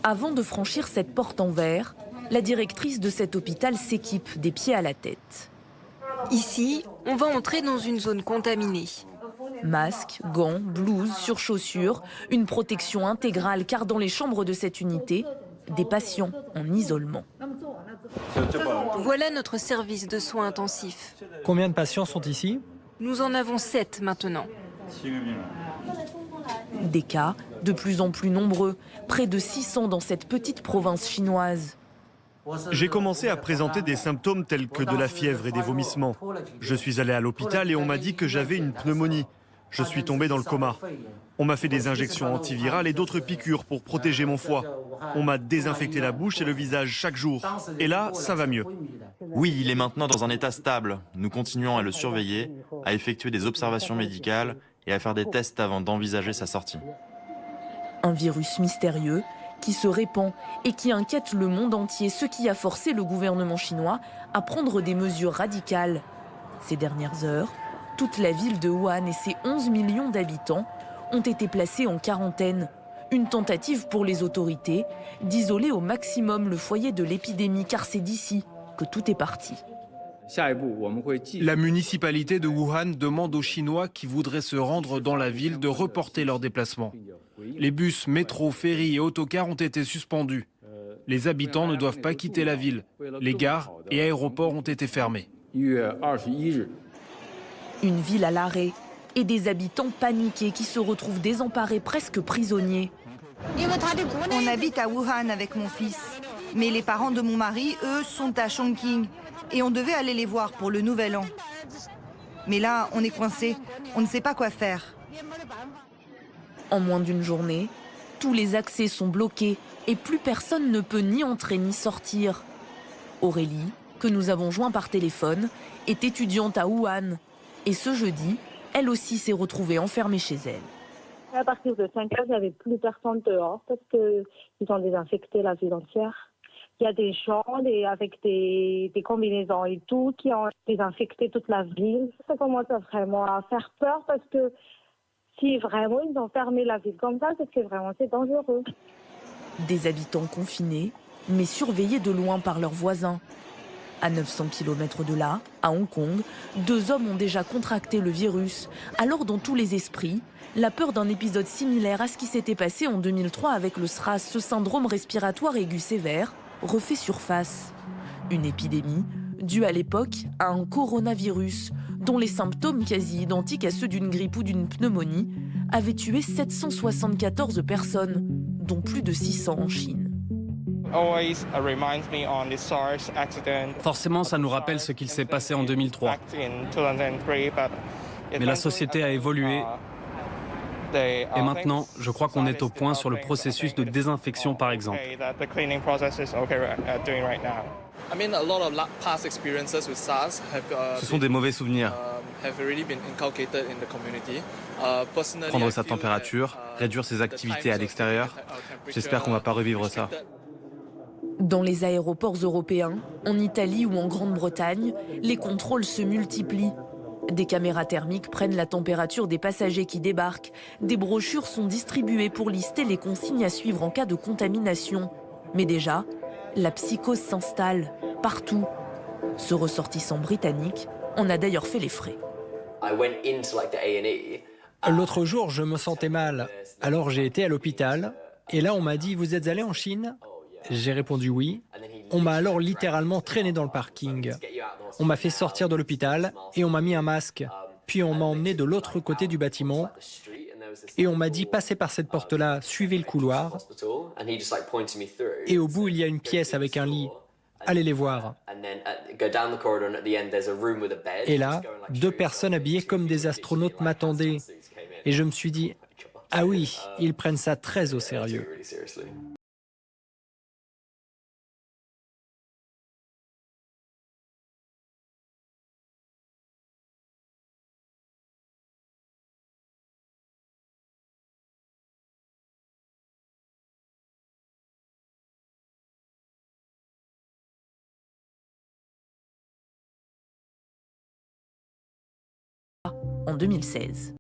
Avant de franchir cette porte en verre, la directrice de cet hôpital s'équipe des pieds à la tête. Ici, on va entrer dans une zone contaminée. Masques, gants, blouses, surchaussures, une protection intégrale car dans les chambres de cette unité, des patients en isolement. Voilà notre service de soins intensifs. Combien de patients sont ici? Nous en avons 7 maintenant. Des cas de plus en plus nombreux, près de 600 dans cette petite province chinoise. J'ai commencé à présenter des symptômes tels que de la fièvre et des vomissements. Je suis allé à l'hôpital et on m'a dit que j'avais une pneumonie. Je suis tombé dans le coma. On m'a fait des injections antivirales et d'autres piqûres pour protéger mon foie. On m'a désinfecté la bouche et le visage chaque jour. Et là, ça va mieux. Oui, il est maintenant dans un état stable. Nous continuons à le surveiller, à effectuer des observations médicales et à faire des tests avant d'envisager sa sortie. Un virus mystérieux qui se répand et qui inquiète le monde entier, ce qui a forcé le gouvernement chinois à prendre des mesures radicales. Ces dernières heures, toute la ville de Wuhan et ses 11 millions d'habitants ont été placés en quarantaine. Une tentative pour les autorités d'isoler au maximum le foyer de l'épidémie, car c'est d'ici que tout est parti. La municipalité de Wuhan demande aux Chinois qui voudraient se rendre dans la ville de reporter leurs déplacements. Les bus, métros, ferries et autocars ont été suspendus. Les habitants ne doivent pas quitter la ville. Les gares et aéroports ont été fermés. Une ville à l'arrêt et des habitants paniqués qui se retrouvent désemparés, presque prisonniers. On habite à Wuhan avec mon fils. Mais les parents de mon mari, eux, sont à Chongqing. Et on devait aller les voir pour le nouvel an. Mais là, on est coincé. On ne sait pas quoi faire. En moins d'une journée, tous les accès sont bloqués et plus personne ne peut ni entrer ni sortir. Aurélie, que nous avons joint par téléphone, est étudiante à Wuhan. Et ce jeudi, elle aussi s'est retrouvée enfermée chez elle. À partir de 5 heures, il n'y avait plus personne dehors parce qu'ils ont désinfecté la ville entière. Il y a des gens avec des combinaisons et tout qui ont désinfecté toute la ville. Ça commence vraiment à faire peur parce que si vraiment ils ont fermé la ville comme ça, c'est que vraiment c'est dangereux. Des habitants confinés, mais surveillés de loin par leurs voisins. À 900 km de là, à Hong Kong, 2 hommes ont déjà contracté le virus. Alors dans tous les esprits, la peur d'un épisode similaire à ce qui s'était passé en 2003 avec le SRAS, ce syndrome respiratoire aigu sévère, refait surface. Une épidémie due à l'époque à un coronavirus dont les symptômes quasi identiques à ceux d'une grippe ou d'une pneumonie avaient tué 774 personnes, dont plus de 600 en Chine. Forcément, ça nous rappelle ce qu'il s'est passé en 2003. Mais la société a évolué. Et maintenant, je crois qu'on est au point sur le processus de désinfection, par exemple. Ce sont des mauvais souvenirs. Prendre sa température, réduire ses activités à l'extérieur. J'espère qu'on ne va pas revivre ça. Dans les aéroports européens, en Italie ou en Grande-Bretagne, les contrôles se multiplient. Des caméras thermiques prennent la température des passagers qui débarquent. Des brochures sont distribuées pour lister les consignes à suivre en cas de contamination. Mais déjà, la psychose s'installe partout. Ce ressortissant britannique en a d'ailleurs fait les frais. L'autre jour, je me sentais mal. Alors j'ai été à l'hôpital. Et là, on m'a dit, vous êtes allé en Chine? J'ai répondu oui. On m'a alors littéralement traîné dans le parking. On m'a fait sortir de l'hôpital et on m'a mis un masque. Puis on m'a emmené de l'autre côté du bâtiment et on m'a dit passez par cette porte-là, suivez le couloir. Et au bout, il y a une pièce avec un lit. Allez les voir. Et là, 2 personnes habillées comme des astronautes m'attendaient. Et je me suis dit, ah oui, ils prennent ça très au sérieux. En 2016.